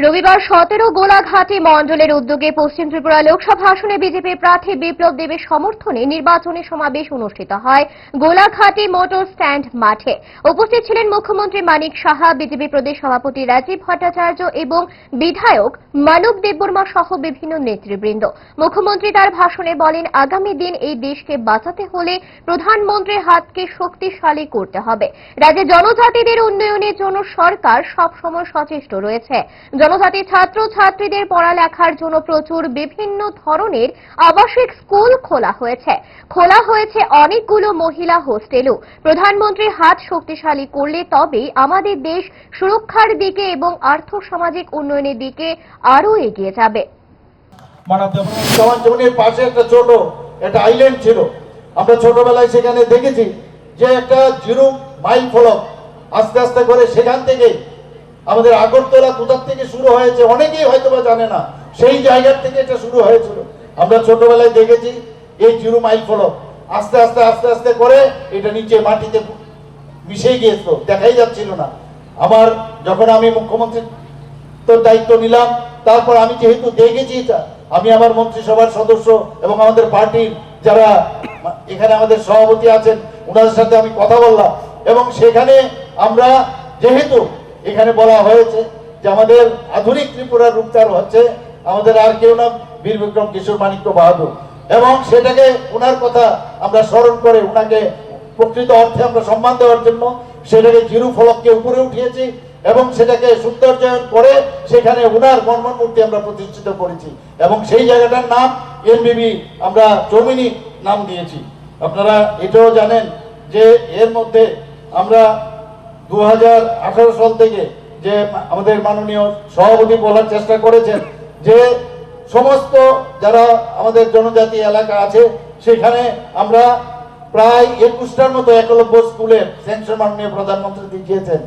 রবিবার 17 গোলাঘাটে মণ্ডলের উদ্যোগে পশ্চিম ত্রিপুরা লোকসভা আসনে বিজেপি প্রার্থী বিপ্লব দেবের সমর্থনে নির্বাচনী সমাবেশ অনুষ্ঠিত হয় গোলাঘাটে মোটর স্ট্যান্ড মাঠে। উপস্থিত ছিলেন মুখ্যমন্ত্রী মানিক সাহা, বিজেপি প্রদেশ সভাপতি রাজীব ভট্টাচার্য এবং বিধায়ক মানব দেববর্মা সহ বিভিন্ন নেতৃবৃন্দ। মুখ্যমন্ত্রী তার ভাষণে বলেন, আগামী দিন এই দেশকে বাঁচাতে হলে প্রধানমন্ত্রীর হাতকে শক্তিশালী করতে হবে। রাজ্যে জনজাতিদের উন্নয়নের জন্য সরকার সবসময় সচেষ্ট রয়েছে। জনজাতি ছাত্রছাত্রীদের পড়ালেখার জন্য প্রচুর বিভিন্ন ধরনের আবাসিক স্কুল খোলা হয়েছে অনেকগুলো মহিলা হোস্টেলও। প্রধানমন্ত্রীর হাত শক্তিশালী করলে তবেই আমাদের দেশ সুরক্ষার দিকে এবং আর্থসামাজিক উন্নয়নের দিকে আরও এগিয়ে যাবে। জমিনের পাশে একটা ছোট একটা আইল্যান্ড ছিল। আমরা ছোটবেলায় সেখানে দেখেছি যে একটা 0 মাইল ফলক আস্তে আস্তে করে সেখান থেকে আমাদের আগরতলা কোথার থেকে শুরু হয়েছে অনেকেই হয়তো বা জানে না, সেই জায়গার থেকে এটা শুরু হয়েছিল। আমরা ছোটবেলায় দেখেছি এই 0 মাইল ফলক আস্তে আস্তে আস্তে আস্তে করে এটা নিচে মাটিতে মিশে গিয়েছিল, দেখাই যাচ্ছিল না। আমার যখন আমি মুখ্যমন্ত্রীর দায়িত্ব নিলাম, তারপর আমি যেহেতু দেখেছি এটা, আমি আমার মন্ত্রিসভার সদস্য এবং আমাদের পার্টির যারা এখানে আমাদের সভাপতি আছেন ওনাদের সাথে আমি কথা বললাম এবং সেখানে আমরা যেহেতু এখানে বলা হয়েছে যে আমাদের আধুনিক ত্রিপুরার রূপচার হচ্ছে আমাদের আর কেউ না বীর বিক্রম কিশোর মানিক্য বাহাদুর, এবং সেটাকে ওনার কথা আমরা স্মরণ করে ওনাকে প্রকৃত অর্থে আমরা সম্মান দেওয়ার জন্য সেটাকে 0 ফলককে উপরে উঠিয়েছি এবং সেটাকে সৌন্দর্যায়ন করে সেখানে ওনার মনমোহন মূর্তি আমরা প্রতিষ্ঠিত করেছি এবং সেই জায়গাটার নাম এনবিবি আমরা চৌমিনী নাম দিয়েছি। আপনারা এটাও জানেন যে এর মধ্যে আমরা 2018 সাল থেকে যে আমাদের মাননীয় সভাপতি বলার চেষ্টা করেছেন যে সমস্ত যারা আমাদের জনজাতি এলাকা আছে সেখানে আমরা প্রায় 21টার মতো একলব্য স্কুলের স্যাংশন মাননীয় প্রধানমন্ত্রী দিয়েছেন।